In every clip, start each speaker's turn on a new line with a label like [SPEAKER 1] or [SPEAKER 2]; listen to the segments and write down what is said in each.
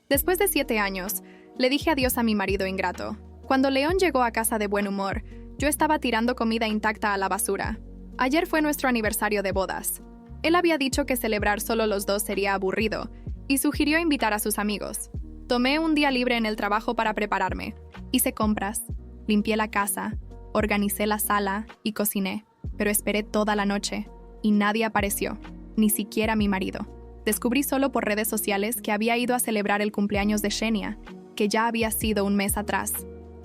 [SPEAKER 1] Después de 7 años, le dije adiós a mi marido ingrato. Cuando León llegó a casa de buen humor, yo estaba tirando comida intacta a la basura. Ayer fue nuestro aniversario de bodas. Él había dicho que celebrar solo los dos sería aburrido y sugirió invitar a sus amigos. Tomé un día libre en el trabajo para prepararme. Hice compras, limpié la casa, organicé la sala y cociné, pero esperé toda la noche y nadie apareció, ni siquiera mi marido. Descubrí solo por redes sociales que había ido a celebrar el cumpleaños de Xenia, que ya había sido un mes atrás.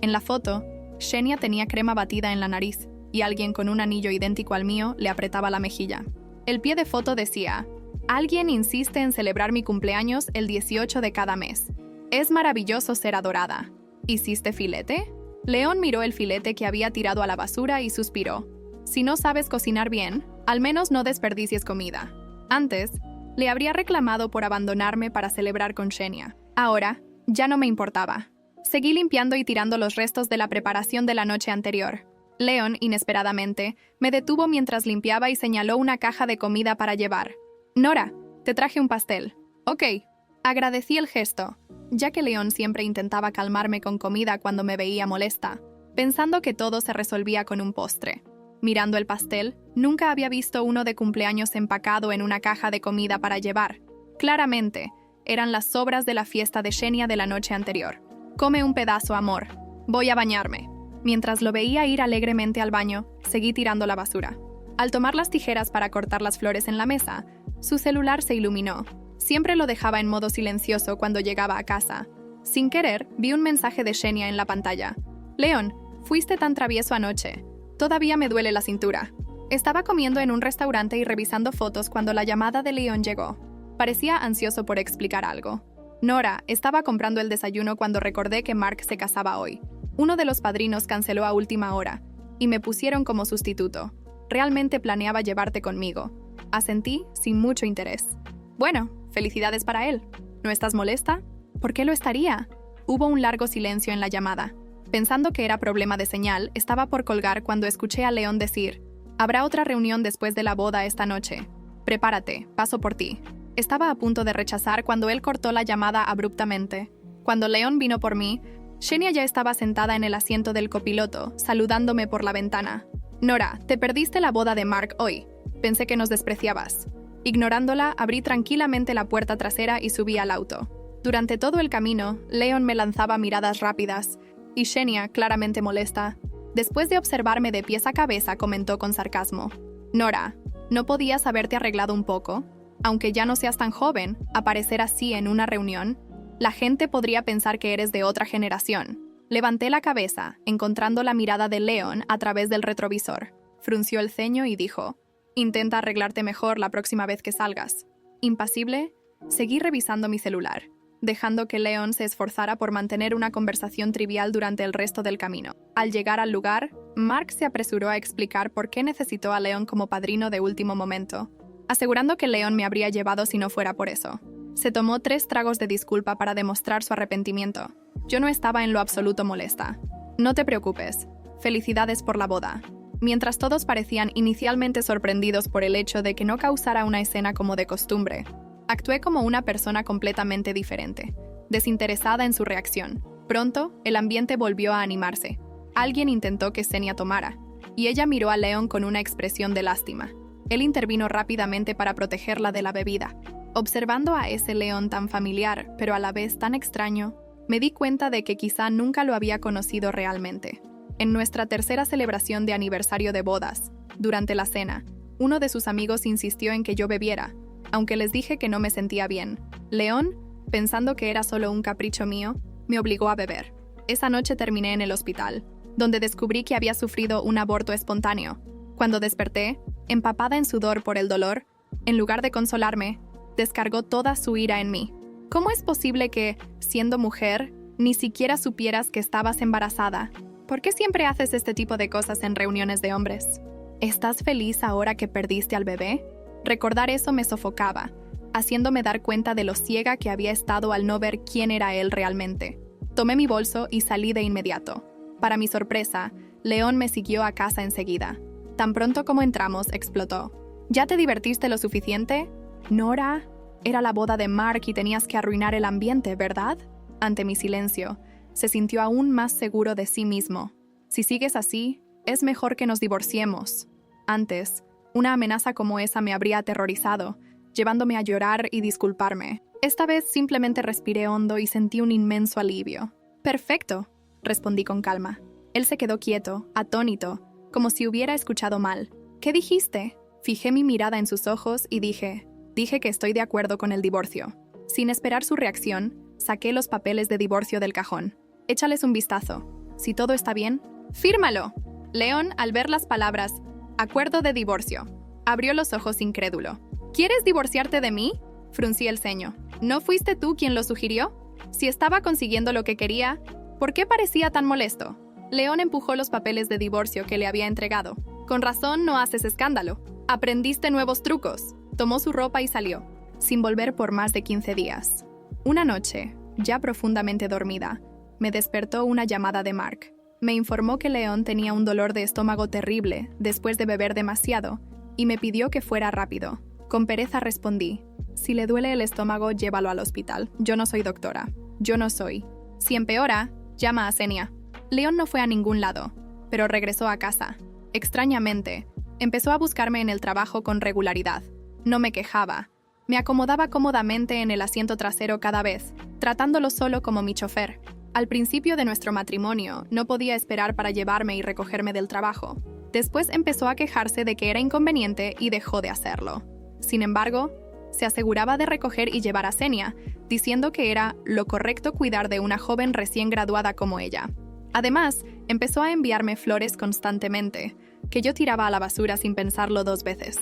[SPEAKER 1] En la foto, Xenia tenía crema batida en la nariz y alguien con un anillo idéntico al mío le apretaba la mejilla. El pie de foto decía: "Alguien insiste en celebrar mi cumpleaños el 18 de cada mes. Es maravilloso ser adorada. ¿Hiciste filete?". León miró el filete que había tirado a la basura y suspiró. Si no sabes cocinar bien, al menos no desperdicies comida. Antes, le habría reclamado por abandonarme para celebrar con Xenia. Ahora, ya no me importaba. Seguí limpiando y tirando los restos de la preparación de la noche anterior. León, inesperadamente, me detuvo mientras limpiaba y señaló una caja de comida para llevar. «Nora, te traje un pastel». «Ok». Agradecí el gesto, ya que León siempre intentaba calmarme con comida cuando me veía molesta, pensando que todo se resolvía con un postre. Mirando el pastel, nunca había visto uno de cumpleaños empacado en una caja de comida para llevar. Claramente, eran las sobras de la fiesta de Xenia de la noche anterior. «Come un pedazo, amor. Voy a bañarme». Mientras lo veía ir alegremente al baño, seguí tirando la basura. Al tomar las tijeras para cortar las flores en la mesa, su celular se iluminó. Siempre lo dejaba en modo silencioso cuando llegaba a casa. Sin querer, vi un mensaje de Xenia en la pantalla. «León, fuiste tan travieso anoche. Todavía me duele la cintura». Estaba comiendo en un restaurante y revisando fotos cuando la llamada de León llegó. Parecía ansioso por explicar algo. «Nora, estaba comprando el desayuno cuando recordé que Mark se casaba hoy. Uno de los padrinos canceló a última hora y me pusieron como sustituto. Realmente planeaba llevarte conmigo». Asentí sin mucho interés. «Bueno, felicidades para él. ¿No estás molesta?». «¿Por qué lo estaría?». Hubo un largo silencio en la llamada. Pensando que era problema de señal, estaba por colgar cuando escuché a León decir: «Habrá otra reunión después de la boda esta noche. Prepárate, paso por ti». Estaba a punto de rechazar cuando él cortó la llamada abruptamente. Cuando León vino por mí, Xenia ya estaba sentada en el asiento del copiloto, saludándome por la ventana. «Nora, te perdiste la boda de Mark hoy. Pensé que nos despreciabas». Ignorándola, abrí tranquilamente la puerta trasera y subí al auto. Durante todo el camino, León me lanzaba miradas rápidas, y Xenia, claramente molesta, después de observarme de pies a cabeza, comentó con sarcasmo: «Nora, ¿no podías haberte arreglado un poco? Aunque ya no seas tan joven, aparecer así en una reunión, la gente podría pensar que eres de otra generación». Levanté la cabeza, encontrando la mirada de León a través del retrovisor. Frunció el ceño y dijo: «Intenta arreglarte mejor la próxima vez que salgas». Impasible, seguí revisando mi celular, dejando que León se esforzara por mantener una conversación trivial durante el resto del camino. Al llegar al lugar, Mark se apresuró a explicar por qué necesitó a León como padrino de último momento, asegurando que León me habría llevado si no fuera por eso. Se tomó 3 tragos de disculpa para demostrar su arrepentimiento. Yo no estaba en lo absoluto molesta. «No te preocupes. Felicidades por la boda». Mientras todos parecían inicialmente sorprendidos por el hecho de que no causara una escena como de costumbre, actué como una persona completamente diferente, desinteresada en su reacción. Pronto, el ambiente volvió a animarse. Alguien intentó que Xenia tomara, y ella miró a León con una expresión de lástima. Él intervino rápidamente para protegerla de la bebida. Observando a ese León tan familiar, pero a la vez tan extraño, me di cuenta de que quizá nunca lo había conocido realmente. En nuestra tercera celebración de aniversario de bodas, durante la cena, uno de sus amigos insistió en que yo bebiera, aunque les dije que no me sentía bien. León, pensando que era solo un capricho mío, me obligó a beber. Esa noche terminé en el hospital, donde descubrí que había sufrido un aborto espontáneo. Cuando desperté, empapada en sudor por el dolor, en lugar de consolarme, descargó toda su ira en mí. ¿Cómo es posible que, siendo mujer, ni siquiera supieras que estabas embarazada? ¿Por qué siempre haces este tipo de cosas en reuniones de hombres? ¿Estás feliz ahora que perdiste al bebé? Recordar eso me sofocaba, haciéndome dar cuenta de lo ciega que había estado al no ver quién era él realmente. Tomé mi bolso y salí de inmediato. Para mi sorpresa, León me siguió a casa enseguida. Tan pronto como entramos, explotó: «¿Ya te divertiste lo suficiente? Nora, Era la boda de Mark y tenías que arruinar el ambiente, ¿verdad? Ante mi silencio, se sintió aún más seguro de sí mismo. Si sigues así, es mejor que nos divorciemos. Antes, una amenaza como esa me habría aterrorizado, llevándome a llorar y disculparme. Esta vez simplemente respiré hondo y sentí un inmenso alivio. «Perfecto», respondí con calma. Él se quedó quieto, atónito, como si hubiera escuchado mal. «¿Qué dijiste?» Fijé mi mirada en sus ojos y dije que estoy de acuerdo con el divorcio. Sin esperar su reacción, saqué los papeles de divorcio del cajón. «Échales un vistazo. Si todo está bien, ¡fírmalo!». León, al ver las palabras «acuerdo de divorcio», abrió los ojos incrédulo. «¿Quieres divorciarte de mí?». Fruncí el ceño. «¿No fuiste tú quien lo sugirió? Si estaba consiguiendo lo que quería, ¿por qué parecía tan molesto?». León empujó los papeles de divorcio que le había entregado. «Con razón no haces escándalo. Aprendiste nuevos trucos». Tomó su ropa y salió, sin volver por más de 15 días. Una noche, ya profundamente dormida, me despertó una llamada de Mark. Me informó que León tenía un dolor de estómago terrible después de beber demasiado y me pidió que fuera rápido. Con pereza respondí: «Si le duele el estómago, llévalo al hospital. Yo no soy doctora. Yo no soy. Si empeora, llama a Xenia». León no fue a ningún lado, pero regresó a casa. Extrañamente, empezó a buscarme en el trabajo con regularidad. No me quejaba. Me acomodaba cómodamente en el asiento trasero cada vez, tratándolo solo como mi chofer. Al principio de nuestro matrimonio, no podía esperar para llevarme y recogerme del trabajo. Después empezó a quejarse de que era inconveniente y dejó de hacerlo. Sin embargo, se aseguraba de recoger y llevar a Xenia, diciendo que era lo correcto cuidar de una joven recién graduada como ella. Además, empezó a enviarme flores constantemente, que yo tiraba a la basura sin pensarlo 2 veces.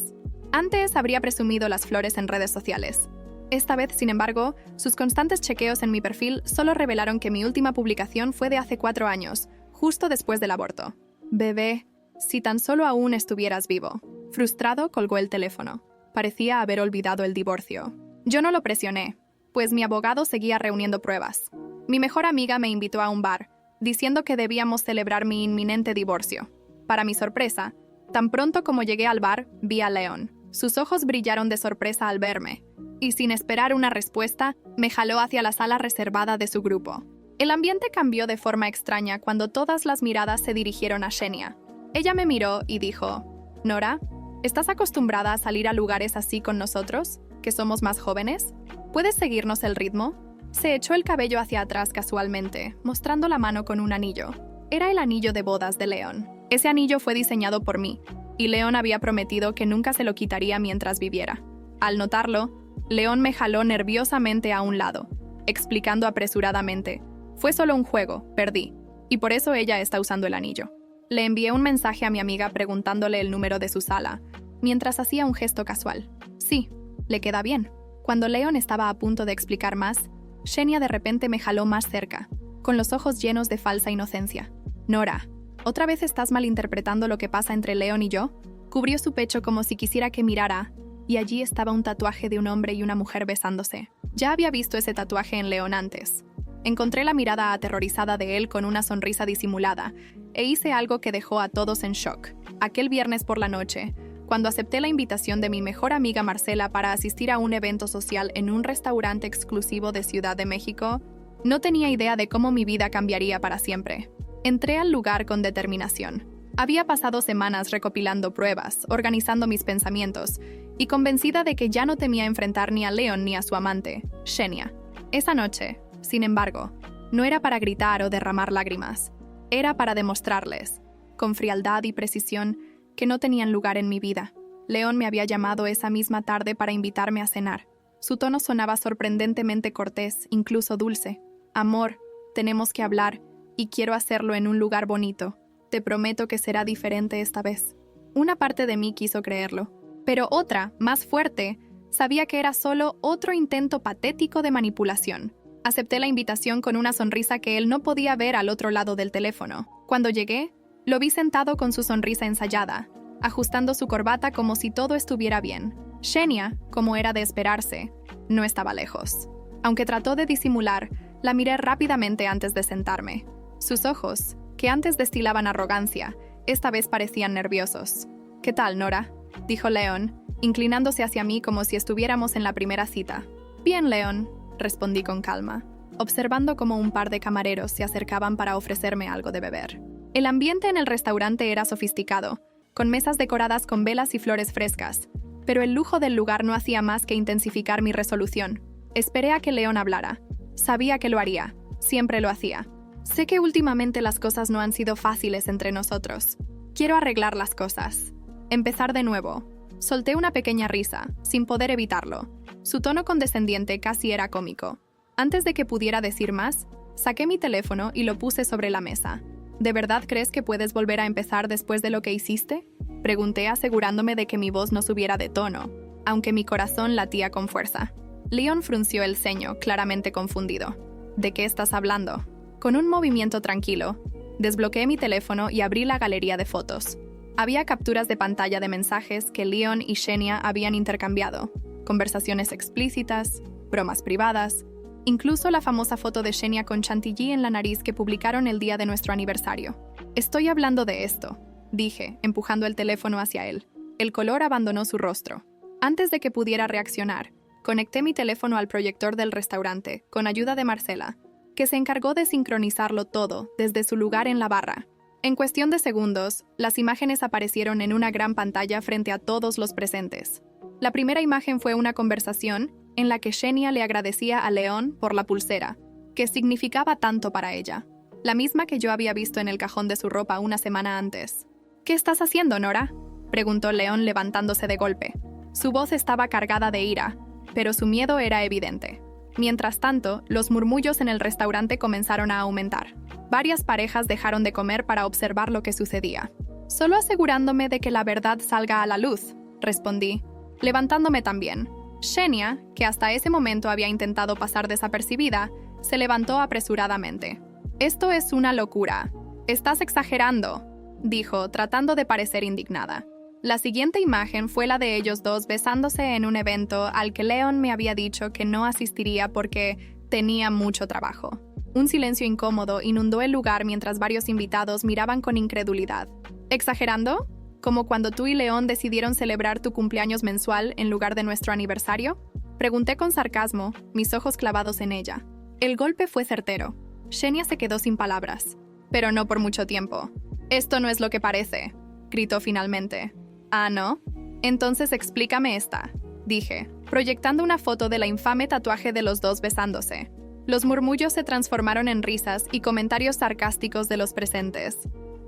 [SPEAKER 1] Antes habría presumido las flores en redes sociales. Esta vez, sin embargo, sus constantes chequeos en mi perfil solo revelaron que mi última publicación fue de hace 4 años, justo después del aborto. «Bebé, si tan solo aún estuvieras vivo». Frustrado, colgó el teléfono. Parecía haber olvidado el divorcio. Yo no lo presioné, pues mi abogado seguía reuniendo pruebas. Mi mejor amiga me invitó a un bar, diciendo que debíamos celebrar mi inminente divorcio. Para mi sorpresa, tan pronto como llegué al bar, vi a León. Sus ojos brillaron de sorpresa al verme, y sin esperar una respuesta, me jaló hacia la sala reservada de su grupo. El ambiente cambió de forma extraña cuando todas las miradas se dirigieron a Xenia. Ella me miró y dijo: «Nora, ¿estás acostumbrada a salir a lugares así con nosotros, que somos más jóvenes? ¿Puedes seguirnos el ritmo?». Se echó el cabello hacia atrás casualmente, mostrando la mano con un anillo. Era el anillo de bodas de León. Ese anillo fue diseñado por mí, y León había prometido que nunca se lo quitaría mientras viviera. Al notarlo, León me jaló nerviosamente a un lado, explicando apresuradamente: «Fue solo un juego, perdí, y por eso ella está usando el anillo». Le envié un mensaje a mi amiga preguntándole el número de su sala, mientras hacía un gesto casual. «Sí, le queda bien». Cuando León estaba a punto de explicar más, Xenia de repente me jaló más cerca, con los ojos llenos de falsa inocencia. «Nora, ¿otra vez estás malinterpretando lo que pasa entre León y yo?». Cubrió su pecho como si quisiera que mirara, y allí estaba un tatuaje de un hombre y una mujer besándose. Ya había visto ese tatuaje en León antes. Encontré la mirada aterrorizada de él con una sonrisa disimulada, e hice algo que dejó a todos en shock. Aquel viernes por la noche, cuando acepté la invitación de mi mejor amiga Marcela para asistir a un evento social en un restaurante exclusivo de Ciudad de México, no tenía idea de cómo mi vida cambiaría para siempre. Entré al lugar con determinación. Había pasado semanas recopilando pruebas, organizando mis pensamientos, y convencida de que ya no temía enfrentar ni a León ni a su amante, Xenia. Esa noche, sin embargo, no era para gritar o derramar lágrimas. Era para demostrarles, con frialdad y precisión, que no tenían lugar en mi vida. León me había llamado esa misma tarde para invitarme a cenar. Su tono sonaba sorprendentemente cortés, incluso dulce. «Amor, tenemos que hablar, y quiero hacerlo en un lugar bonito. Te prometo que será diferente esta vez». Una parte de mí quiso creerlo, pero otra, más fuerte, sabía que era solo otro intento patético de manipulación. Acepté la invitación con una sonrisa que él no podía ver al otro lado del teléfono. Cuando llegué, lo vi sentado con su sonrisa ensayada, ajustando su corbata como si todo estuviera bien. Xenia, como era de esperarse, no estaba lejos. Aunque trató de disimular, la miré rápidamente antes de sentarme. Sus ojos, que antes destilaban arrogancia, esta vez parecían nerviosos. «¿Qué tal, Nora?», dijo León, inclinándose hacia mí como si estuviéramos en la primera cita. «Bien, Leon», respondí con calma, observando cómo un par de camareros se acercaban para ofrecerme algo de beber. El ambiente en el restaurante era sofisticado, con mesas decoradas con velas y flores frescas, pero el lujo del lugar no hacía más que intensificar mi resolución. Esperé a que Leon hablara. Sabía que lo haría. Siempre lo hacía. Sé que últimamente las cosas no han sido fáciles entre nosotros. Quiero arreglar las cosas. Empezar de nuevo. Solté una pequeña risa, sin poder evitarlo. Su tono condescendiente casi era cómico. Antes de que pudiera decir más, saqué mi teléfono y lo puse sobre la mesa. ¿De verdad crees que puedes volver a empezar después de lo que hiciste?, pregunté, asegurándome de que mi voz no subiera de tono, aunque mi corazón latía con fuerza. Leon frunció el ceño, claramente confundido. ¿De qué estás hablando? Con un movimiento tranquilo, desbloqueé mi teléfono y abrí la galería de fotos. Había capturas de pantalla de mensajes que Leon y Xenia habían intercambiado, conversaciones explícitas, bromas privadas, incluso la famosa foto de Xenia con chantilly en la nariz que publicaron el día de nuestro aniversario. «Estoy hablando de esto», dije, empujando el teléfono hacia él. El color abandonó su rostro. Antes de que pudiera reaccionar, conecté mi teléfono al proyector del restaurante, con ayuda de Marcela, que se encargó de sincronizarlo todo desde su lugar en la barra. En cuestión de segundos, las imágenes aparecieron en una gran pantalla frente a todos los presentes. La primera imagen fue una conversación en la que Xenia le agradecía a Leon por la pulsera, que significaba tanto para ella, la misma que yo había visto en el cajón de su ropa una semana antes. «¿Qué estás haciendo, Nora?», preguntó Leon levantándose de golpe. Su voz estaba cargada de ira, pero su miedo era evidente. Mientras tanto, los murmullos en el restaurante comenzaron a aumentar. Varias parejas dejaron de comer para observar lo que sucedía. «Solo asegurándome de que la verdad salga a la luz», respondí, levantándome también. Xenia, que hasta ese momento había intentado pasar desapercibida, se levantó apresuradamente. «Esto es una locura. Estás exagerando», dijo, tratando de parecer indignada. La siguiente imagen fue la de ellos dos besándose en un evento al que Leon me había dicho que no asistiría porque tenía mucho trabajo. Un silencio incómodo inundó el lugar mientras varios invitados miraban con incredulidad. «¿Exagerando? ¿Como cuando tú y Leon decidieron celebrar tu cumpleaños mensual en lugar de nuestro aniversario?», pregunté con sarcasmo, mis ojos clavados en ella. El golpe fue certero. Xenia se quedó sin palabras. Pero no por mucho tiempo. «Esto no es lo que parece», gritó finalmente. «¿Ah, no? Entonces explícame esta», dije, proyectando una foto de la infame tatuaje de los dos besándose. Los murmullos se transformaron en risas y comentarios sarcásticos de los presentes.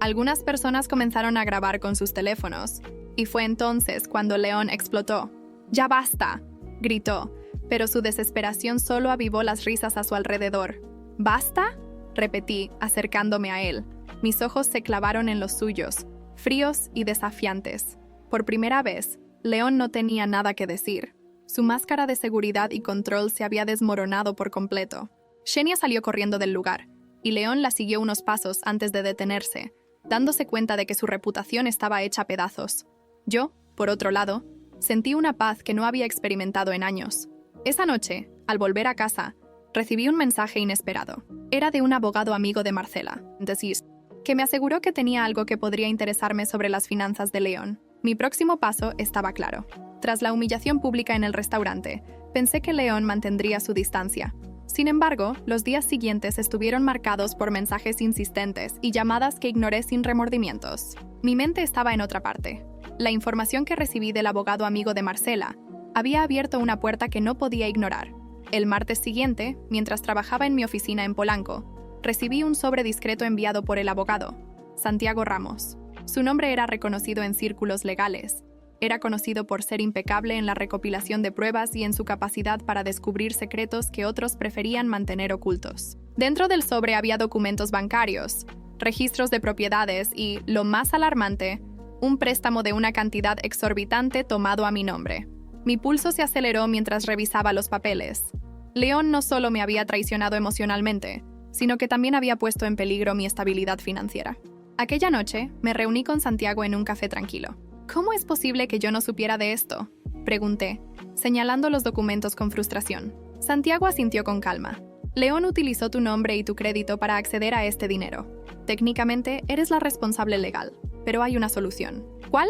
[SPEAKER 1] Algunas personas comenzaron a grabar con sus teléfonos, y fue entonces cuando Leon explotó. «¡Ya basta!», gritó, pero su desesperación solo avivó las risas a su alrededor. «¿Basta?», repetí, acercándome a él. Mis ojos se clavaron en los suyos, fríos y desafiantes. Por primera vez, Leon no tenía nada que decir. Su máscara de seguridad y control se había desmoronado por completo. Xenia salió corriendo del lugar, y Leon la siguió unos pasos antes de detenerse, dándose cuenta de que su reputación estaba hecha pedazos. Yo, por otro lado, sentí una paz que no había experimentado en años. Esa noche, al volver a casa, recibí un mensaje inesperado. Era de un abogado amigo de Marcela, que me aseguró que tenía algo que podría interesarme sobre las finanzas de Leon. Mi próximo paso estaba claro. Tras la humillación pública en el restaurante, pensé que Leon mantendría su distancia. Sin embargo, los días siguientes estuvieron marcados por mensajes insistentes y llamadas que ignoré sin remordimientos. Mi mente estaba en otra parte. La información que recibí del abogado amigo de Marcela había abierto una puerta que no podía ignorar. El martes siguiente, mientras trabajaba en mi oficina en Polanco, recibí un sobre discreto enviado por el abogado, Santiago Ramos. Su nombre era reconocido en círculos legales. Era conocido por ser impecable en la recopilación de pruebas y en su capacidad para descubrir secretos que otros preferían mantener ocultos. Dentro del sobre había documentos bancarios, registros de propiedades y, lo más alarmante, un préstamo de una cantidad exorbitante tomado a mi nombre. Mi pulso se aceleró mientras revisaba los papeles. Leon no solo me había traicionado emocionalmente, sino que también había puesto en peligro mi estabilidad financiera. Aquella noche, me reuní con Santiago en un café tranquilo. «¿Cómo es posible que yo no supiera de esto?», pregunté, señalando los documentos con frustración. Santiago asintió con calma. «Leon utilizó tu nombre y tu crédito para acceder a este dinero. Técnicamente, eres la responsable legal, pero hay una solución». «¿Cuál?»,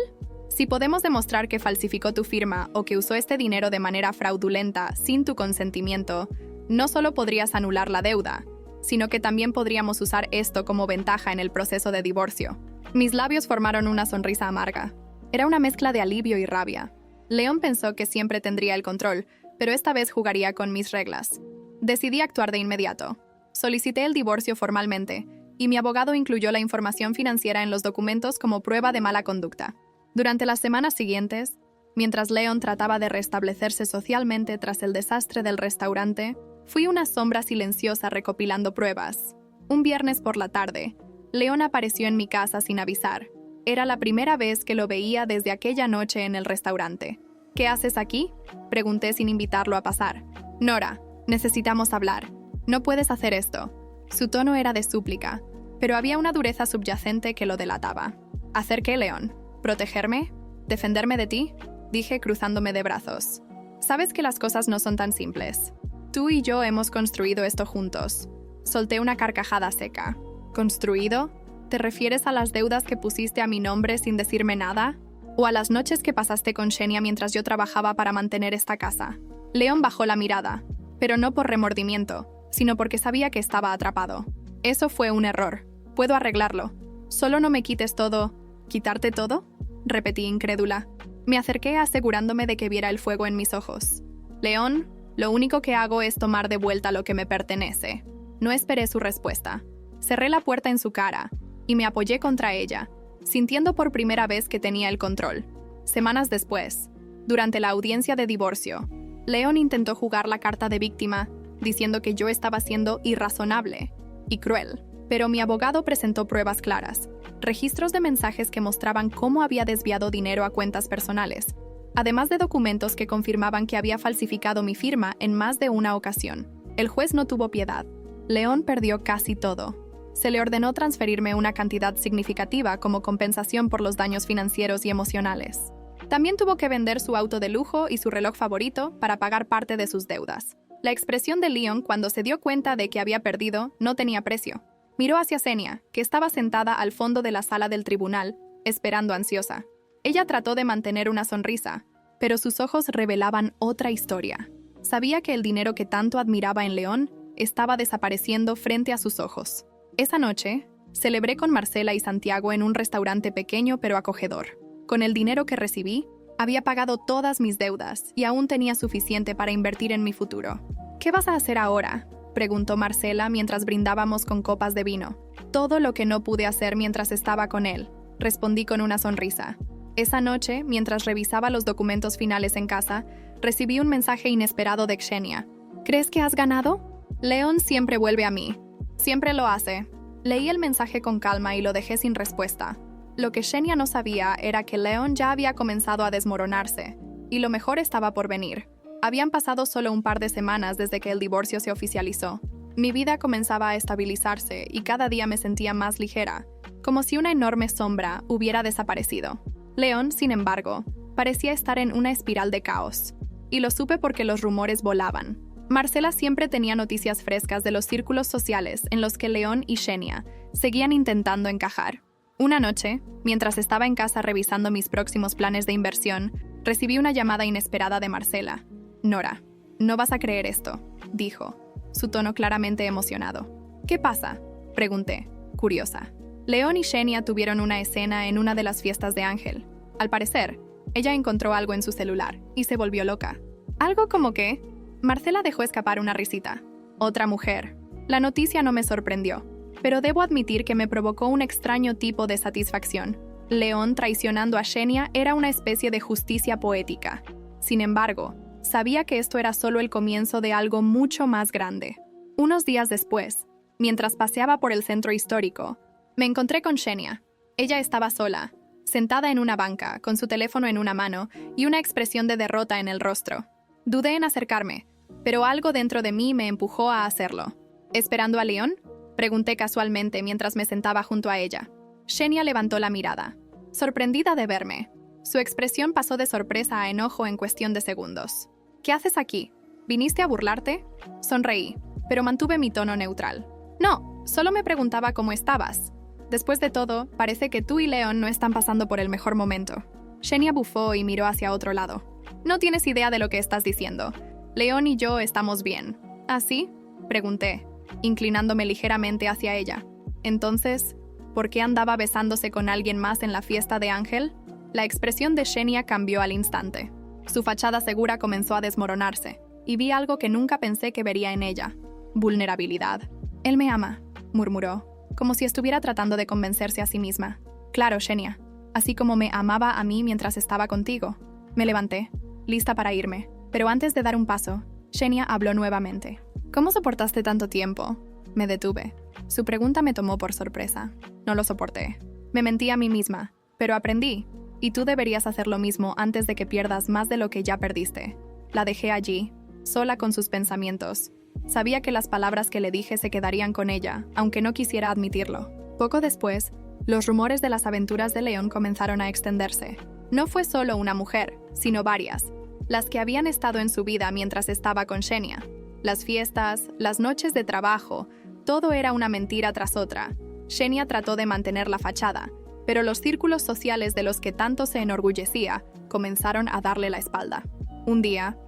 [SPEAKER 1] Si podemos demostrar que falsificó tu firma o que usó este dinero de manera fraudulenta sin tu consentimiento, no solo podrías anular la deuda, sino que también podríamos usar esto como ventaja en el proceso de divorcio. Mis labios formaron una sonrisa amarga. Era una mezcla de alivio y rabia. León pensó que siempre tendría el control, pero esta vez jugaría con mis reglas. Decidí actuar de inmediato. Solicité el divorcio formalmente, y mi abogado incluyó la información financiera en los documentos como prueba de mala conducta. Durante las semanas siguientes, mientras León trataba de restablecerse socialmente tras el desastre del restaurante, fui una sombra silenciosa recopilando pruebas. Un viernes por la tarde, León apareció en mi casa sin avisar. Era la primera vez que lo veía desde aquella noche en el restaurante. ¿Qué haces aquí?, pregunté sin invitarlo a pasar. Nora, necesitamos hablar. No puedes hacer esto. Su tono era de súplica, pero había una dureza subyacente que lo delataba. ¿Hacer qué, León? ¿Protegerme? ¿Defenderme de ti?, dije cruzándome de brazos. Sabes que las cosas no son tan simples. Tú y yo hemos construido esto juntos. Solté una carcajada seca. ¿Construido? ¿Te refieres a las deudas que pusiste a mi nombre sin decirme nada? ¿O a las noches que pasaste con Xenia mientras yo trabajaba para mantener esta casa? León bajó la mirada, pero no por remordimiento, sino porque sabía que estaba atrapado. Eso fue un error. Puedo arreglarlo. Solo no me quites todo. ¿Quitarte todo?, repetí incrédula. Me acerqué asegurándome de que viera el fuego en mis ojos. León, lo único que hago es tomar de vuelta lo que me pertenece. No esperé su respuesta. Cerré la puerta en su cara y me apoyé contra ella, sintiendo por primera vez que tenía el control. Semanas después, durante la audiencia de divorcio, León intentó jugar la carta de víctima, diciendo que yo estaba siendo irrazonable y cruel. Pero mi abogado presentó pruebas claras, registros de mensajes que mostraban cómo había desviado dinero a cuentas personales, además de documentos que confirmaban que había falsificado mi firma en más de una ocasión. El juez no tuvo piedad. León perdió casi todo. Se le ordenó transferirme una cantidad significativa como compensación por los daños financieros y emocionales. También tuvo que vender su auto de lujo y su reloj favorito para pagar parte de sus deudas. La expresión de León cuando se dio cuenta de que había perdido no tenía precio. Miró hacia Xenia, que estaba sentada al fondo de la sala del tribunal, esperando ansiosa. Ella trató de mantener una sonrisa, pero sus ojos revelaban otra historia. Sabía que el dinero que tanto admiraba en León estaba desapareciendo frente a sus ojos. Esa noche, celebré con Marcela y Santiago en un restaurante pequeño pero acogedor. Con el dinero que recibí, había pagado todas mis deudas y aún tenía suficiente para invertir en mi futuro. ¿Qué vas a hacer ahora?, preguntó Marcela mientras brindábamos con copas de vino. Todo lo que no pude hacer mientras estaba con él, respondí con una sonrisa. Esa noche, mientras revisaba los documentos finales en casa, recibí un mensaje inesperado de Xenia. ¿Crees que has ganado? León siempre vuelve a mí. Siempre lo hace. Leí el mensaje con calma y lo dejé sin respuesta. Lo que Xenia no sabía era que León ya había comenzado a desmoronarse, y lo mejor estaba por venir. Habían pasado solo un par de semanas desde que el divorcio se oficializó. Mi vida comenzaba a estabilizarse y cada día me sentía más ligera, como si una enorme sombra hubiera desaparecido. León, sin embargo, parecía estar en una espiral de caos, y lo supe porque los rumores volaban. Marcela siempre tenía noticias frescas de los círculos sociales en los que León y Xenia seguían intentando encajar. Una noche, mientras estaba en casa revisando mis próximos planes de inversión, recibí una llamada inesperada de Marcela. Nora, no vas a creer esto, dijo, su tono claramente emocionado. ¿Qué pasa?, pregunté, curiosa. León y Xenia tuvieron una escena en una de las fiestas de Ángel. Al parecer, ella encontró algo en su celular y se volvió loca. ¿Algo como qué? Marcela dejó escapar una risita. Otra mujer. La noticia no me sorprendió, pero debo admitir que me provocó un extraño tipo de satisfacción. León traicionando a Xenia era una especie de justicia poética. Sin embargo, sabía que esto era solo el comienzo de algo mucho más grande. Unos días después, mientras paseaba por el centro histórico, me encontré con Xenia. Ella estaba sola, sentada en una banca, con su teléfono en una mano y una expresión de derrota en el rostro. Dudé en acercarme, pero algo dentro de mí me empujó a hacerlo. ¿Esperando a León?, pregunté casualmente mientras me sentaba junto a ella. Xenia levantó la mirada, sorprendida de verme. Su expresión pasó de sorpresa a enojo en cuestión de segundos. ¿Qué haces aquí? ¿Viniste a burlarte? Sonreí, pero mantuve mi tono neutral. No, solo me preguntaba cómo estabas. Después de todo, parece que tú y León no están pasando por el mejor momento. Xenia bufó y miró hacia otro lado. No tienes idea de lo que estás diciendo. León y yo estamos bien. ¿Ah, sí? Pregunté, inclinándome ligeramente hacia ella. Entonces, ¿por qué andaba besándose con alguien más en la fiesta de Ángel? La expresión de Xenia cambió al instante. Su fachada segura comenzó a desmoronarse, y vi algo que nunca pensé que vería en ella. Vulnerabilidad. Él me ama, murmuró, como si estuviera tratando de convencerse a sí misma. Claro, Xenia, así como me amaba a mí mientras estaba contigo. Me levanté, lista para irme, pero antes de dar un paso, Xenia habló nuevamente. ¿Cómo soportaste tanto tiempo? Me detuve. Su pregunta me tomó por sorpresa. No lo soporté. Me mentí a mí misma, pero aprendí. Y tú deberías hacer lo mismo antes de que pierdas más de lo que ya perdiste. La dejé allí, sola con sus pensamientos. Sabía que las palabras que le dije se quedarían con ella, aunque no quisiera admitirlo. Poco después, los rumores de las aventuras de León comenzaron a extenderse. No fue solo una mujer, sino varias, las que habían estado en su vida mientras estaba con Xenia. Las fiestas, las noches de trabajo, todo era una mentira tras otra. Xenia trató de mantener la fachada, pero los círculos sociales de los que tanto se enorgullecía comenzaron a darle la espalda. Un día,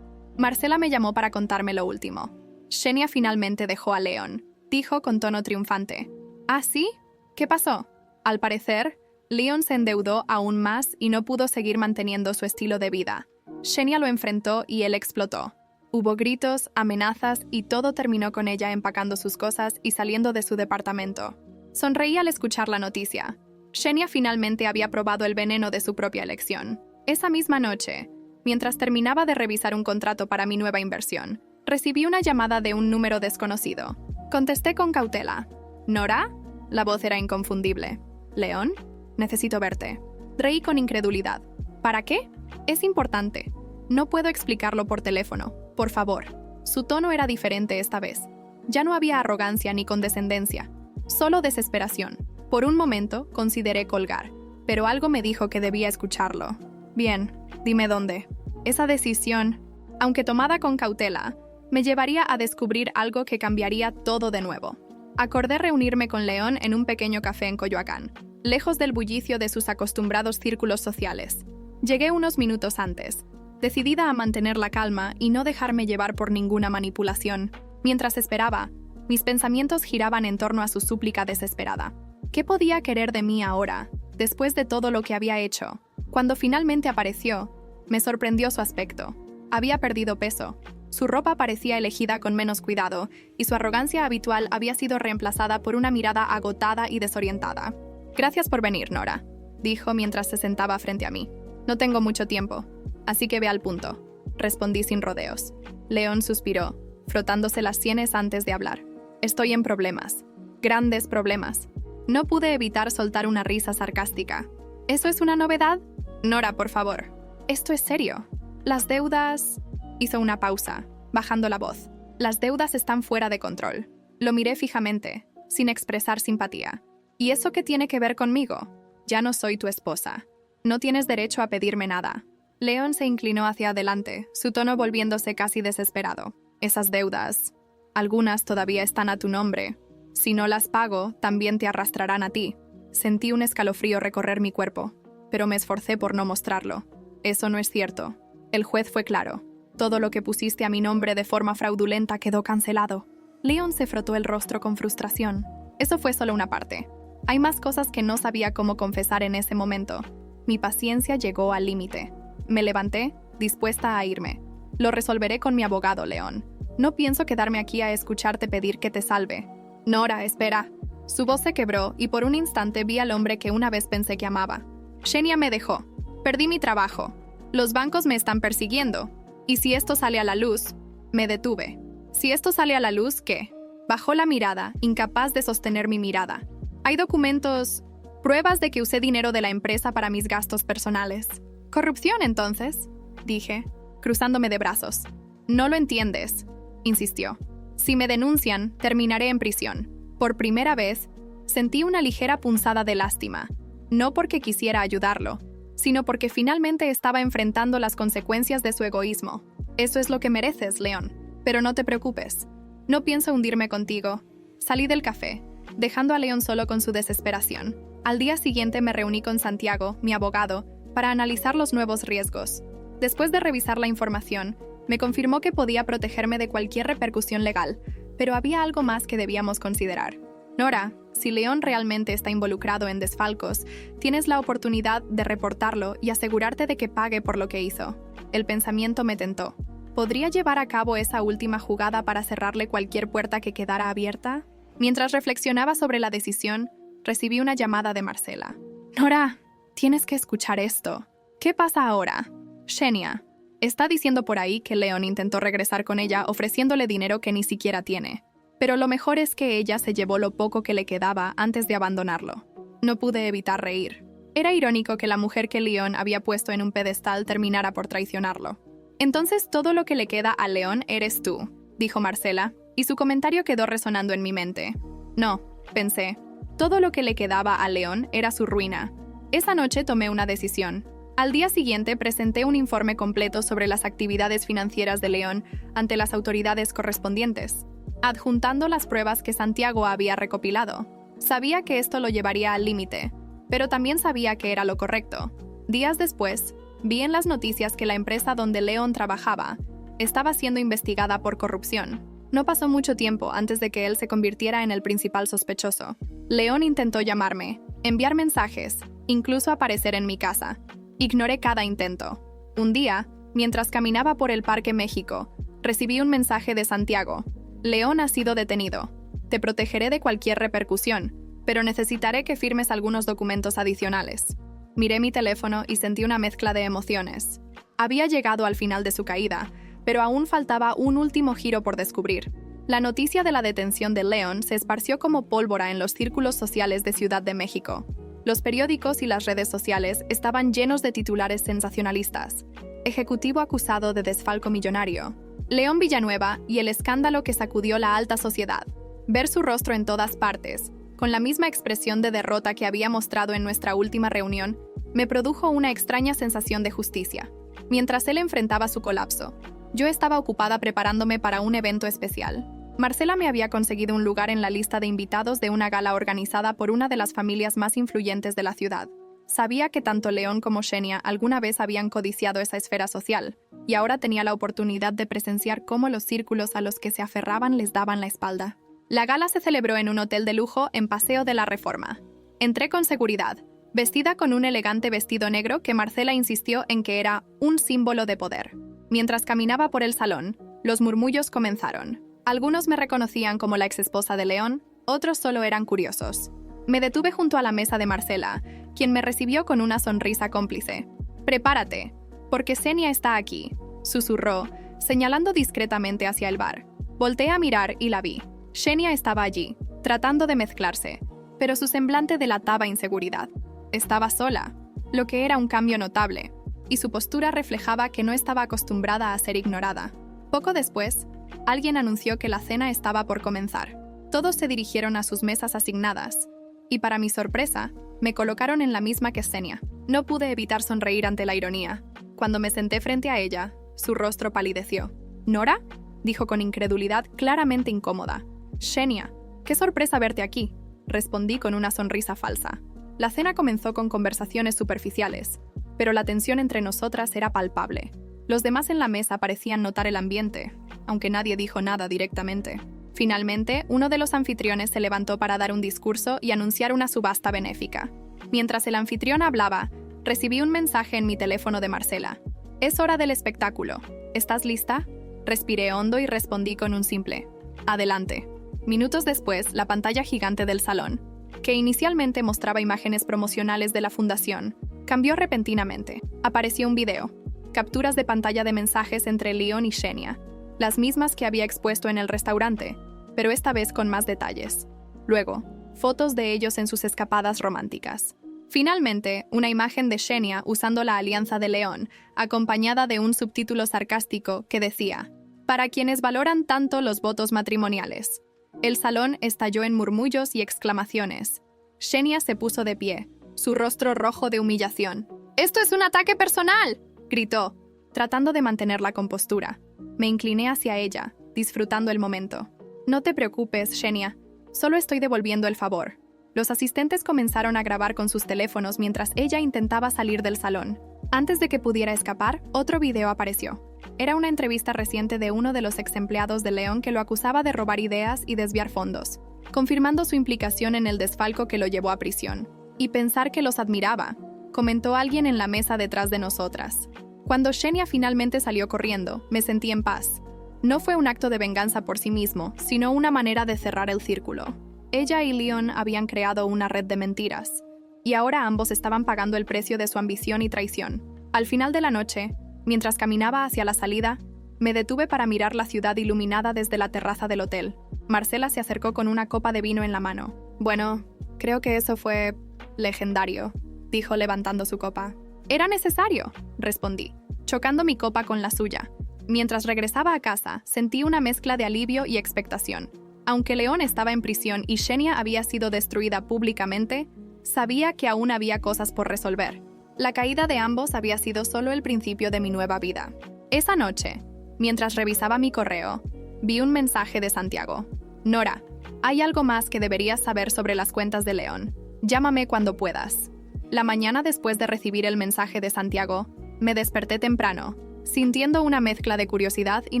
[SPEAKER 1] Marcela me llamó para contarme lo último. Xenia finalmente dejó a León, dijo con tono triunfante. ¿Ah, sí? ¿Qué pasó? Al parecer, León se endeudó aún más y no pudo seguir manteniendo su estilo de vida. Xenia lo enfrentó y él explotó. Hubo gritos, amenazas y todo terminó con ella empacando sus cosas y saliendo de su departamento. Sonreí al escuchar la noticia. Xenia finalmente había probado el veneno de su propia elección. Esa misma noche, mientras terminaba de revisar un contrato para mi nueva inversión, recibí una llamada de un número desconocido. Contesté con cautela. ¿Nora? La voz era inconfundible. ¿León? Necesito verte. Reí con incredulidad. ¿Para qué? Es importante. No puedo explicarlo por teléfono. Por favor. Su tono era diferente esta vez. Ya no había arrogancia ni condescendencia. Solo desesperación. Por un momento, consideré colgar, pero algo me dijo que debía escucharlo. Bien, dime dónde. Esa decisión, aunque tomada con cautela, me llevaría a descubrir algo que cambiaría todo de nuevo. Acordé reunirme con León en un pequeño café en Coyoacán, lejos del bullicio de sus acostumbrados círculos sociales. Llegué unos minutos antes, decidida a mantener la calma y no dejarme llevar por ninguna manipulación. Mientras esperaba, mis pensamientos giraban en torno a su súplica desesperada. ¿Qué podía querer de mí ahora, después de todo lo que había hecho? Cuando finalmente apareció, me sorprendió su aspecto. Había perdido peso. Su ropa parecía elegida con menos cuidado, y su arrogancia habitual había sido reemplazada por una mirada agotada y desorientada. «Gracias por venir, Nora», dijo mientras se sentaba frente a mí. «No tengo mucho tiempo, así que ve al punto», respondí sin rodeos. León suspiró, frotándose las sienes antes de hablar. «Estoy en problemas. Grandes problemas». No pude evitar soltar una risa sarcástica. ¿Eso es una novedad? Nora, por favor. Esto es serio. Las deudas... Hizo una pausa, bajando la voz. Las deudas están fuera de control. Lo miré fijamente, sin expresar simpatía. ¿Y eso qué tiene que ver conmigo? Ya no soy tu esposa. No tienes derecho a pedirme nada. León se inclinó hacia adelante, su tono volviéndose casi desesperado. Esas deudas... Algunas todavía están a tu nombre. Si no las pago, también te arrastrarán a ti. Sentí un escalofrío recorrer mi cuerpo, pero me esforcé por no mostrarlo. Eso no es cierto. El juez fue claro. Todo lo que pusiste a mi nombre de forma fraudulenta quedó cancelado. León se frotó el rostro con frustración. Eso fue solo una parte. Hay más cosas que no sabía cómo confesar en ese momento. Mi paciencia llegó al límite. Me levanté, dispuesta a irme. Lo resolveré con mi abogado, León. No pienso quedarme aquí a escucharte pedir que te salve. Nora, espera. Su voz se quebró y por un instante vi al hombre que una vez pensé que amaba. Xenia me dejó. Perdí mi trabajo. Los bancos me están persiguiendo. Y si esto sale a la luz, me detuve. Si esto sale a la luz, ¿qué? Bajó la mirada, incapaz de sostener mi mirada. Hay documentos, pruebas de que usé dinero de la empresa para mis gastos personales. ¿Corrupción, entonces? Dije, cruzándome de brazos. No lo entiendes, insistió. Si me denuncian, terminaré en prisión. Por primera vez, sentí una ligera punzada de lástima. No porque quisiera ayudarlo, sino porque finalmente estaba enfrentando las consecuencias de su egoísmo. Eso es lo que mereces, León. Pero no te preocupes. No pienso hundirme contigo. Salí del café, dejando a León solo con su desesperación. Al día siguiente me reuní con Santiago, mi abogado, para analizar los nuevos riesgos. Después de revisar la información, me confirmó que podía protegerme de cualquier repercusión legal, pero había algo más que debíamos considerar. Nora, si León realmente está involucrado en desfalcos, tienes la oportunidad de reportarlo y asegurarte de que pague por lo que hizo. El pensamiento me tentó. ¿Podría llevar a cabo esa última jugada para cerrarle cualquier puerta que quedara abierta? Mientras reflexionaba sobre la decisión, recibí una llamada de Marcela. Nora, tienes que escuchar esto. ¿Qué pasa ahora? Xenia. Está diciendo por ahí que León intentó regresar con ella ofreciéndole dinero que ni siquiera tiene. Pero lo mejor es que ella se llevó lo poco que le quedaba antes de abandonarlo. No pude evitar reír. Era irónico que la mujer que León había puesto en un pedestal terminara por traicionarlo. Entonces todo lo que le queda a León eres tú, dijo Marcela, y su comentario quedó resonando en mi mente. No, pensé. Todo lo que le quedaba a León era su ruina. Esa noche tomé una decisión. Al día siguiente presenté un informe completo sobre las actividades financieras de León ante las autoridades correspondientes, adjuntando las pruebas que Santiago había recopilado. Sabía que esto lo llevaría al límite, pero también sabía que era lo correcto. Días después, vi en las noticias que la empresa donde León trabajaba estaba siendo investigada por corrupción. No pasó mucho tiempo antes de que él se convirtiera en el principal sospechoso. León intentó llamarme, enviar mensajes, incluso aparecer en mi casa. Ignoré cada intento. Un día, mientras caminaba por el Parque México, recibí un mensaje de Santiago. León ha sido detenido. Te protegeré de cualquier repercusión, pero necesitaré que firmes algunos documentos adicionales. Miré mi teléfono y sentí una mezcla de emociones. Había llegado al final de su caída, pero aún faltaba un último giro por descubrir. La noticia de la detención de León se esparció como pólvora en los círculos sociales de Ciudad de México. Los periódicos y las redes sociales estaban llenos de titulares sensacionalistas. Ejecutivo acusado de desfalco millonario. León Villanueva y el escándalo que sacudió la alta sociedad. Ver su rostro en todas partes, con la misma expresión de derrota que había mostrado en nuestra última reunión, me produjo una extraña sensación de justicia. Mientras él enfrentaba su colapso, yo estaba ocupada preparándome para un evento especial. Marcela me había conseguido un lugar en la lista de invitados de una gala organizada por una de las familias más influyentes de la ciudad. Sabía que tanto León como Xenia alguna vez habían codiciado esa esfera social, y ahora tenía la oportunidad de presenciar cómo los círculos a los que se aferraban les daban la espalda. La gala se celebró en un hotel de lujo en Paseo de la Reforma. Entré con seguridad, vestida con un elegante vestido negro que Marcela insistió en que era un símbolo de poder. Mientras caminaba por el salón, los murmullos comenzaron. Algunos me reconocían como la exesposa de León, otros solo eran curiosos. Me detuve junto a la mesa de Marcela, quien me recibió con una sonrisa cómplice. «Prepárate, porque Xenia está aquí», susurró, señalando discretamente hacia el bar. Volteé a mirar y la vi. Xenia estaba allí, tratando de mezclarse, pero su semblante delataba inseguridad. Estaba sola, lo que era un cambio notable, y su postura reflejaba que no estaba acostumbrada a ser ignorada. Poco después, alguien anunció que la cena estaba por comenzar. Todos se dirigieron a sus mesas asignadas, y para mi sorpresa, me colocaron en la misma que Xenia. No pude evitar sonreír ante la ironía. Cuando me senté frente a ella, su rostro palideció. «¿Nora?», dijo con incredulidad claramente incómoda. «Xenia, qué sorpresa verte aquí», respondí con una sonrisa falsa. La cena comenzó con conversaciones superficiales, pero la tensión entre nosotras era palpable. Los demás en la mesa parecían notar el ambiente, aunque nadie dijo nada directamente. Finalmente, uno de los anfitriones se levantó para dar un discurso y anunciar una subasta benéfica. Mientras el anfitrión hablaba, recibí un mensaje en mi teléfono de Marcela. «Es hora del espectáculo. ¿Estás lista?». Respiré hondo y respondí con un simple «Adelante». Minutos después, la pantalla gigante del salón, que inicialmente mostraba imágenes promocionales de la fundación, cambió repentinamente. Apareció un video, capturas de pantalla de mensajes entre León y Xenia, las mismas que había expuesto en el restaurante, pero esta vez con más detalles. Luego, fotos de ellos en sus escapadas románticas. Finalmente, una imagen de Xenia usando la alianza de León, acompañada de un subtítulo sarcástico que decía: «Para quienes valoran tanto los votos matrimoniales». El salón estalló en murmullos y exclamaciones. Xenia se puso de pie, su rostro rojo de humillación. «¡Esto es un ataque personal!», gritó, tratando de mantener la compostura. Me incliné hacia ella, disfrutando el momento. «No te preocupes, Xenia. Solo estoy devolviendo el favor». Los asistentes comenzaron a grabar con sus teléfonos mientras ella intentaba salir del salón. Antes de que pudiera escapar, otro video apareció. Era una entrevista reciente de uno de los ex empleados de Leon que lo acusaba de robar ideas y desviar fondos, confirmando su implicación en el desfalco que lo llevó a prisión. Y pensar que los admiraba, comentó alguien en la mesa detrás de nosotras. Cuando Shania finalmente salió corriendo, me sentí en paz. No fue un acto de venganza por sí mismo, sino una manera de cerrar el círculo. Ella y Leon habían creado una red de mentiras, y ahora ambos estaban pagando el precio de su ambición y traición. Al final de la noche, mientras caminaba hacia la salida, me detuve para mirar la ciudad iluminada desde la terraza del hotel. Marcela se acercó con una copa de vino en la mano. Bueno, creo que eso fue legendario, dijo levantando su copa. Era necesario, respondí, chocando mi copa con la suya. Mientras regresaba a casa, sentí una mezcla de alivio y expectación. Aunque Leon estaba en prisión y Shania había sido destruida públicamente, sabía que aún había cosas por resolver. La caída de ambos había sido solo el principio de mi nueva vida. Esa noche, mientras revisaba mi correo, vi un mensaje de Santiago. Nora, hay algo más que deberías saber sobre las cuentas de Leon. Llámame cuando puedas. La mañana después de recibir el mensaje de Santiago, me desperté temprano, sintiendo una mezcla de curiosidad y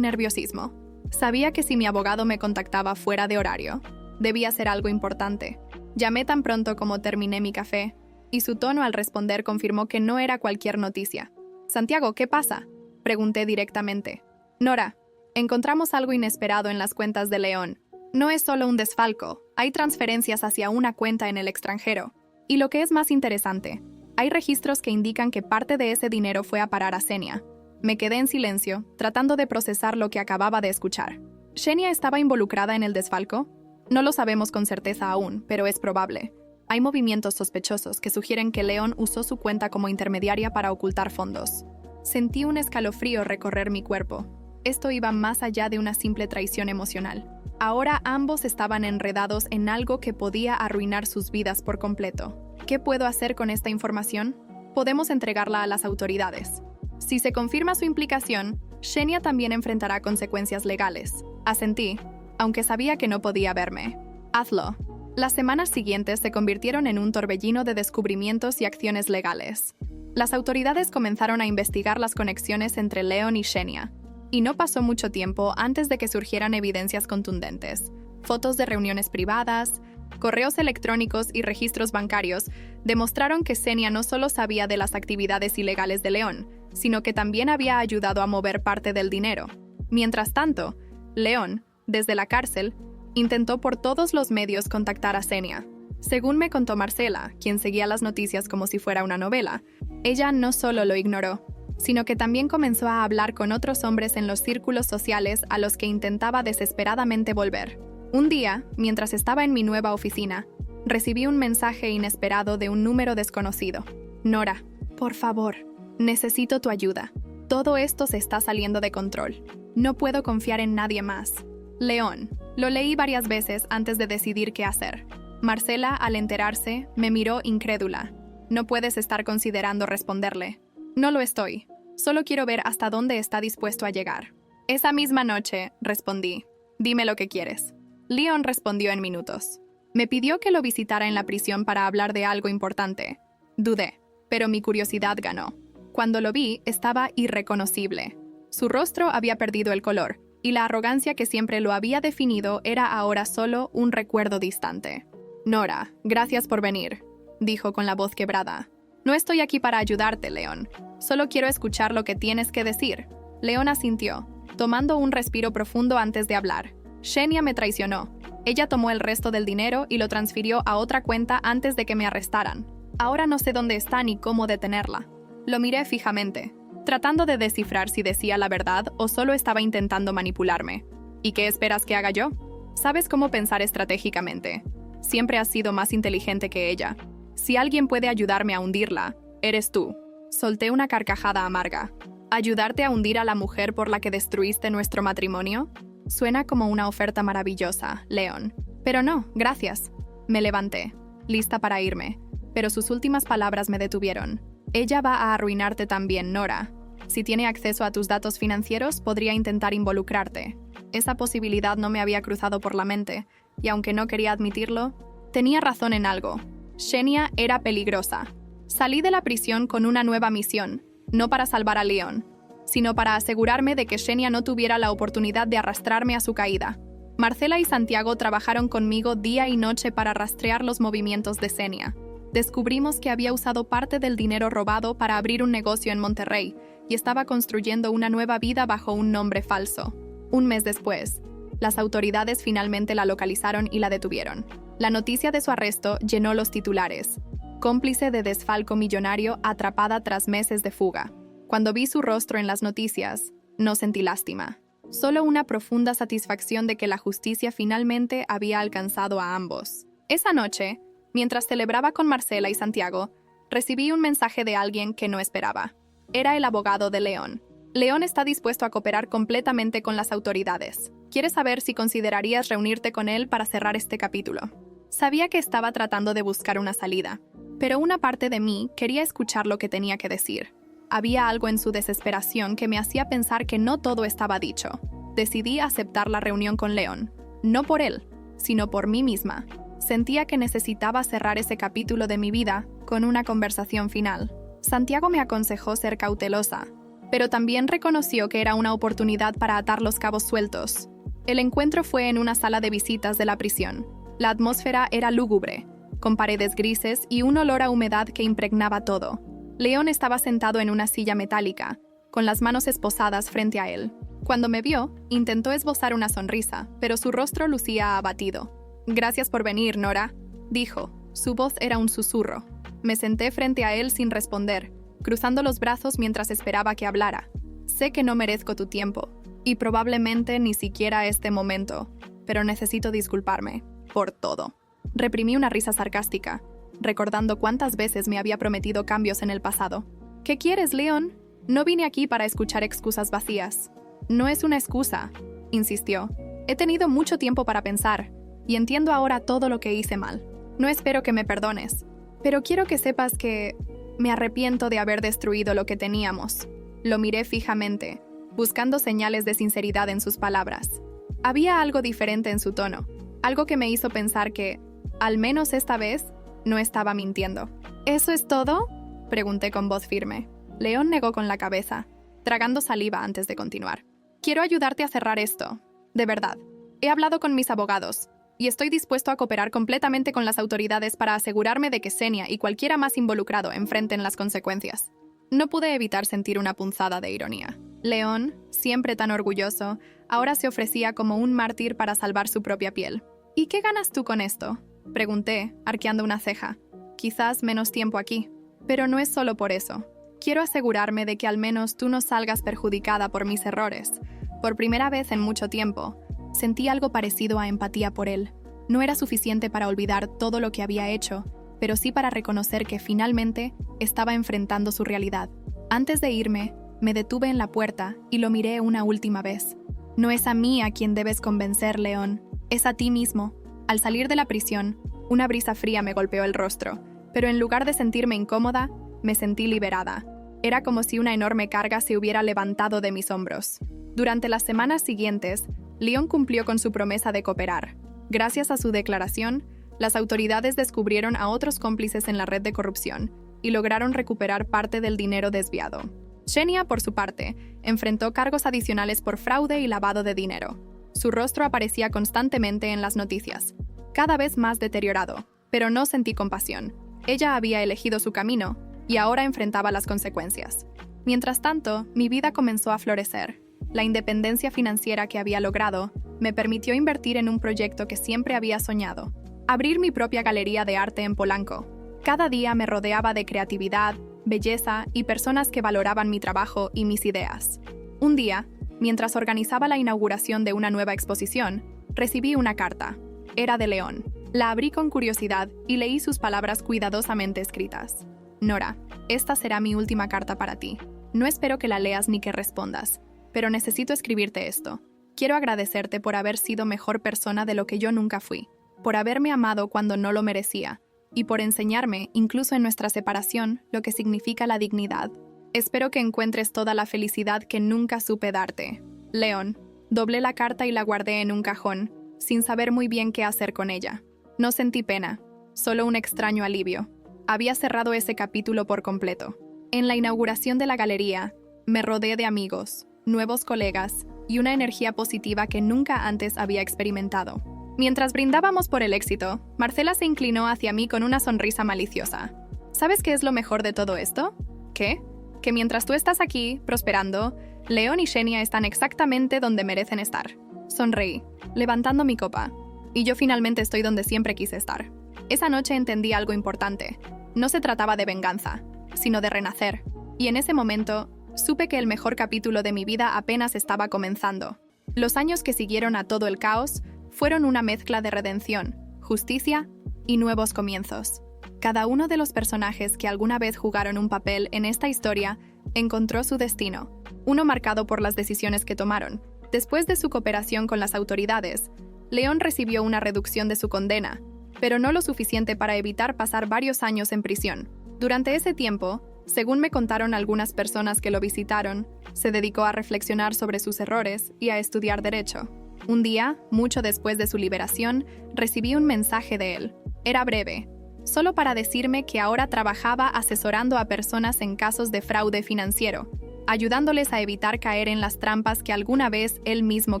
[SPEAKER 1] nerviosismo. Sabía que si mi abogado me contactaba fuera de horario, debía ser algo importante. Llamé tan pronto como terminé mi café, y su tono al responder confirmó que no era cualquier noticia. Santiago, ¿qué pasa?, pregunté directamente. Nora, encontramos algo inesperado en las cuentas de Leon. No es solo un desfalco, hay transferencias hacia una cuenta en el extranjero. Y lo que es más interesante, hay registros que indican que parte de ese dinero fue a parar a Shania. Me quedé en silencio, tratando de procesar lo que acababa de escuchar. ¿Shania estaba involucrada en el desfalco? No lo sabemos con certeza aún, pero es probable. Hay movimientos sospechosos que sugieren que Leon usó su cuenta como intermediaria para ocultar fondos. Sentí un escalofrío recorrer mi cuerpo. Esto iba más allá de una simple traición emocional. Ahora ambos estaban enredados en algo que podía arruinar sus vidas por completo. ¿Qué puedo hacer con esta información? Podemos entregarla a las autoridades. Si se confirma su implicación, Shania también enfrentará consecuencias legales. Asentí, aunque sabía que no podía verme. Hazlo. Las semanas siguientes se convirtieron en un torbellino de descubrimientos y acciones legales. Las autoridades comenzaron a investigar las conexiones entre Leon y Shania, y no pasó mucho tiempo antes de que surgieran evidencias contundentes. Fotos de reuniones privadas, correos electrónicos y registros bancarios demostraron que Shania no solo sabía de las actividades ilegales de Leon, sino que también había ayudado a mover parte del dinero. Mientras tanto, Leon, desde la cárcel, intentó por todos los medios contactar a Shania. Según me contó Marcela, quien seguía las noticias como si fuera una novela, ella no solo lo ignoró, sino que también comenzó a hablar con otros hombres en los círculos sociales a los que intentaba desesperadamente volver. Un día, mientras estaba en mi nueva oficina, recibí un mensaje inesperado de un número desconocido. Nora, por favor, necesito tu ayuda. Todo esto se está saliendo de control. No puedo confiar en nadie más. Leon. Lo leí varias veces antes de decidir qué hacer. Marcela, al enterarse, me miró incrédula. No puedes estar considerando responderle. No lo estoy. Solo quiero ver hasta dónde está dispuesto a llegar. Esa misma noche, respondí. Dime lo que quieres. Leon respondió en minutos. Me pidió que lo visitara en la prisión para hablar de algo importante. Dudé, pero mi curiosidad ganó. Cuando lo vi, estaba irreconocible. Su rostro había perdido el color, y la arrogancia que siempre lo había definido era ahora solo un recuerdo distante. Nora, gracias por venir, dijo con la voz quebrada. No estoy aquí para ayudarte, Leon. Solo quiero escuchar lo que tienes que decir. Leon asintió, tomando un respiro profundo antes de hablar. Shania me traicionó. Ella tomó el resto del dinero y lo transfirió a otra cuenta antes de que me arrestaran. Ahora no sé dónde está ni cómo detenerla. Lo miré fijamente, tratando de descifrar si decía la verdad o solo estaba intentando manipularme. ¿Y qué esperas que haga yo? Sabes cómo pensar estratégicamente. Siempre has sido más inteligente que ella. Si alguien puede ayudarme a hundirla, eres tú. Solté una carcajada amarga. ¿Ayudarte a hundir a la mujer por la que destruiste nuestro matrimonio? Suena como una oferta maravillosa, Leon. Pero no, gracias. Me levanté, lista para irme, pero sus últimas palabras me detuvieron. Ella va a arruinarte también, Nora. Si tiene acceso a tus datos financieros, podría intentar involucrarte. Esa posibilidad no me había cruzado por la mente, y aunque no quería admitirlo, Tenía razón en algo. Xenia era peligrosa. Salí de la prisión con una nueva misión, no para salvar a Leon, sino para asegurarme de que Xenia no tuviera la oportunidad de arrastrarme a su caída. Marcela y Santiago trabajaron conmigo día y noche para rastrear los movimientos de Xenia. Descubrimos que había usado parte del dinero robado para abrir un negocio en Monterrey y estaba construyendo una nueva vida bajo un nombre falso. Un mes después, las autoridades finalmente la localizaron y la detuvieron. La noticia de su arresto llenó los titulares. Cómplice de desfalco millonario atrapada tras meses de fuga. Cuando vi su rostro en las noticias, no sentí lástima. Solo una profunda satisfacción de que la justicia finalmente había alcanzado a ambos. Esa noche, mientras celebraba con Marcela y Santiago, recibí un mensaje de alguien que no esperaba. Era el abogado de Leon. Leon está dispuesto a cooperar completamente con las autoridades. Quiere saber si considerarías reunirte con él para cerrar este capítulo. Sabía que estaba tratando de buscar una salida, pero una parte de mí quería escuchar lo que tenía que decir. Había algo en su desesperación que me hacía pensar que no todo estaba dicho. Decidí aceptar la reunión con Leon, no por él, sino por mí misma. Sentía que necesitaba cerrar ese capítulo de mi vida con una conversación final. Santiago me aconsejó ser cautelosa, pero también reconoció que era una oportunidad para atar los cabos sueltos. El encuentro fue en una sala de visitas de la prisión. La atmósfera era lúgubre, con paredes grises y un olor a humedad que impregnaba todo. Leon estaba sentado en una silla metálica, con las manos esposadas frente a él. Cuando me vio, intentó esbozar una sonrisa, pero su rostro lucía abatido. «Gracias por venir, Nora», dijo. Su voz era un susurro. Me senté frente a él sin responder, cruzando los brazos mientras esperaba que hablara. «Sé que no merezco tu tiempo, y probablemente ni siquiera este momento, pero necesito disculparme por todo». Reprimí una risa sarcástica, recordando cuántas veces me había prometido cambios en el pasado. «¿Qué quieres, Leon? No vine aquí para escuchar excusas vacías». «No es una excusa», insistió. «He tenido mucho tiempo para pensar, y entiendo ahora todo lo que hice mal. No espero que me perdones, pero quiero que sepas que me arrepiento de haber destruido lo que teníamos». Lo miré fijamente, buscando señales de sinceridad en sus palabras. Había algo diferente en su tono, algo que me hizo pensar que, al menos esta vez, no estaba mintiendo. «¿Eso es todo?», pregunté con voz firme. Leon negó con la cabeza, tragando saliva antes de continuar. «Quiero ayudarte a cerrar esto. De verdad. He hablado con mis abogados, y estoy dispuesto a cooperar completamente con las autoridades para asegurarme de que Xenia y cualquiera más involucrado enfrenten las consecuencias». No pude evitar sentir una punzada de ironía. Leon, siempre tan orgulloso, ahora se ofrecía como un mártir para salvar su propia piel. «¿Y qué ganas tú con esto?», pregunté, arqueando una ceja. «Quizás menos tiempo aquí. Pero no es solo por eso. Quiero asegurarme de que al menos tú no salgas perjudicada por mis errores». Por primera vez en mucho tiempo, sentí algo parecido a empatía por él. No era suficiente para olvidar todo lo que había hecho, pero sí para reconocer que finalmente estaba enfrentando su realidad. Antes de irme, me detuve en la puerta y lo miré una última vez. «No es a mí a quien debes convencer, Leon. Es a ti mismo». Al salir de la prisión, una brisa fría me golpeó el rostro, pero en lugar de sentirme incómoda, me sentí liberada. Era como si una enorme carga se hubiera levantado de mis hombros. Durante las semanas siguientes, Leon cumplió con su promesa de cooperar. Gracias a su declaración, las autoridades descubrieron a otros cómplices en la red de corrupción y lograron recuperar parte del dinero desviado. Xenia, por su parte, enfrentó cargos adicionales por fraude y lavado de dinero. Su rostro aparecía constantemente en las noticias, cada vez más deteriorado, pero no sentí compasión. Ella había elegido su camino y ahora enfrentaba las consecuencias. Mientras tanto, mi vida comenzó a florecer. La independencia financiera que había logrado me permitió invertir en un proyecto que siempre había soñado: abrir mi propia galería de arte en Polanco. Cada día me rodeaba de creatividad, belleza y personas que valoraban mi trabajo y mis ideas. Un día, mientras organizaba la inauguración de una nueva exposición, recibí una carta. Era de Leon. La abrí con curiosidad y leí sus palabras cuidadosamente escritas. «Nora, esta será mi última carta para ti. No espero que la leas ni que respondas, pero necesito escribirte esto. Quiero agradecerte por haber sido mejor persona de lo que yo nunca fui, por haberme amado cuando no lo merecía, y por enseñarme, incluso en nuestra separación, lo que significa la dignidad. Espero que encuentres toda la felicidad que nunca supe darte. Leon». Doblé la carta y la guardé en un cajón, sin saber muy bien qué hacer con ella. No sentí pena, solo un extraño alivio. Había cerrado ese capítulo por completo. En la inauguración de la galería, me rodeé de amigos, nuevos colegas y una energía positiva que nunca antes había experimentado. Mientras brindábamos por el éxito, Marcela se inclinó hacia mí con una sonrisa maliciosa. ¿Sabes qué es lo mejor de todo esto? ¿Qué? Que mientras tú estás aquí, prosperando, León y Xenia están exactamente donde merecen estar. Sonreí, levantando mi copa. Y yo finalmente estoy donde siempre quise estar. Esa noche entendí algo importante. No se trataba de venganza, sino de renacer. Y en ese momento, supe que el mejor capítulo de mi vida apenas estaba comenzando. Los años que siguieron a todo el caos fueron una mezcla de redención, justicia y nuevos comienzos. Cada uno de los personajes que alguna vez jugaron un papel en esta historia encontró su destino, uno marcado por las decisiones que tomaron. Después de su cooperación con las autoridades, León recibió una reducción de su condena, pero no lo suficiente para evitar pasar varios años en prisión. Durante ese tiempo, según me contaron algunas personas que lo visitaron, se dedicó a reflexionar sobre sus errores y a estudiar derecho. Un día, mucho después de su liberación, recibí un mensaje de él. Era breve, solo para decirme que ahora trabajaba asesorando a personas en casos de fraude financiero, ayudándoles a evitar caer en las trampas que alguna vez él mismo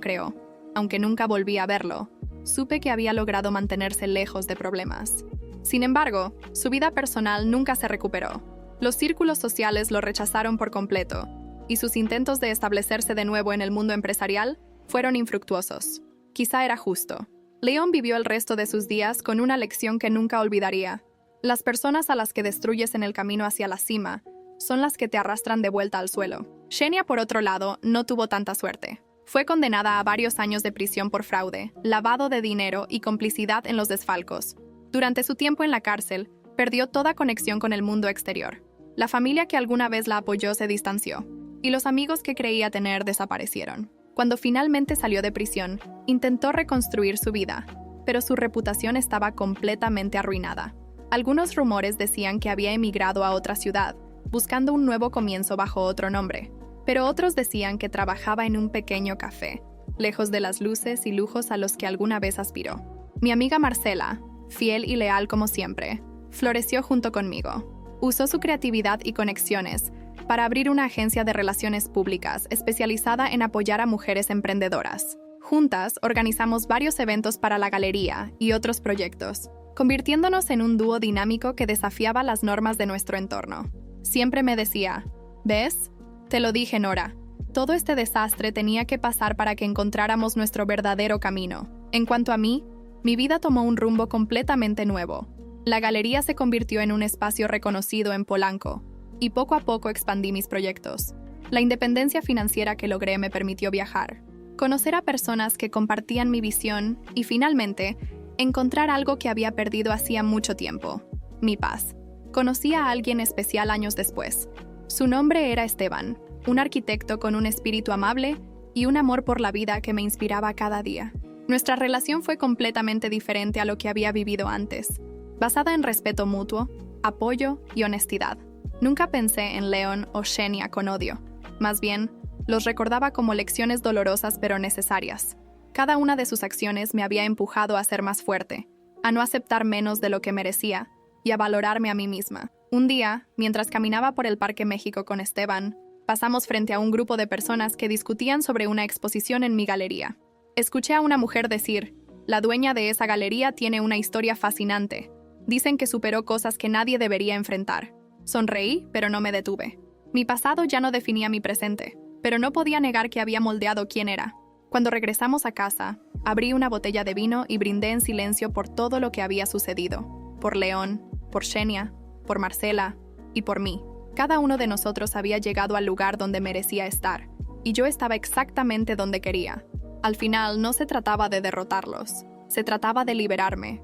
[SPEAKER 1] creó. Aunque nunca volví a verlo, supe que había logrado mantenerse lejos de problemas. Sin embargo, su vida personal nunca se recuperó. Los círculos sociales lo rechazaron por completo, y sus intentos de establecerse de nuevo en el mundo empresarial fueron infructuosos. Quizá era justo. León vivió el resto de sus días con una lección que nunca olvidaría. Las personas a las que destruyes en el camino hacia la cima son las que te arrastran de vuelta al suelo. Xenia, por otro lado, no tuvo tanta suerte. Fue condenada a varios años de prisión por fraude, lavado de dinero y complicidad en los desfalcos. Durante su tiempo en la cárcel, perdió toda conexión con el mundo exterior. La familia que alguna vez la apoyó se distanció, y los amigos que creía tener desaparecieron. Cuando finalmente salió de prisión, intentó reconstruir su vida, pero su reputación estaba completamente arruinada. Algunos rumores decían que había emigrado a otra ciudad, buscando un nuevo comienzo bajo otro nombre, pero otros decían que trabajaba en un pequeño café, lejos de las luces y lujos a los que alguna vez aspiró. Mi amiga Marcela, fiel y leal como siempre, floreció junto conmigo. Usó su creatividad y conexiones para abrir una agencia de relaciones públicas especializada en apoyar a mujeres emprendedoras. Juntas, organizamos varios eventos para la galería y otros proyectos, convirtiéndonos en un dúo dinámico que desafiaba las normas de nuestro entorno. Siempre me decía, ¿ves? Te lo dije, Nora. Todo este desastre tenía que pasar para que encontráramos nuestro verdadero camino. En cuanto a mí, mi vida tomó un rumbo completamente nuevo. La galería se convirtió en un espacio reconocido en Polanco, y poco a poco expandí mis proyectos. La independencia financiera que logré me permitió viajar, conocer a personas que compartían mi visión y, finalmente, encontrar algo que había perdido hacía mucho tiempo: mi paz. Conocí a alguien especial años después. Su nombre era Esteban, un arquitecto con un espíritu amable y un amor por la vida que me inspiraba cada día. Nuestra relación fue completamente diferente a lo que había vivido antes, basada en respeto mutuo, apoyo y honestidad. Nunca pensé en León o Xenia con odio. Más bien, los recordaba como lecciones dolorosas pero necesarias. Cada una de sus acciones me había empujado a ser más fuerte, a no aceptar menos de lo que merecía y a valorarme a mí misma. Un día, mientras caminaba por el Parque México con Esteban, pasamos frente a un grupo de personas que discutían sobre una exposición en mi galería. Escuché a una mujer decir, la dueña de esa galería tiene una historia fascinante. Dicen que superó cosas que nadie debería enfrentar. Sonreí, pero no me detuve. Mi pasado ya no definía mi presente, pero no podía negar que había moldeado quién era. Cuando regresamos a casa, abrí una botella de vino y brindé en silencio por todo lo que había sucedido. Por León, por Xenia, por Marcela y por mí. Cada uno de nosotros había llegado al lugar donde merecía estar, y yo estaba exactamente donde quería. Al final no se trataba de derrotarlos, se trataba de liberarme,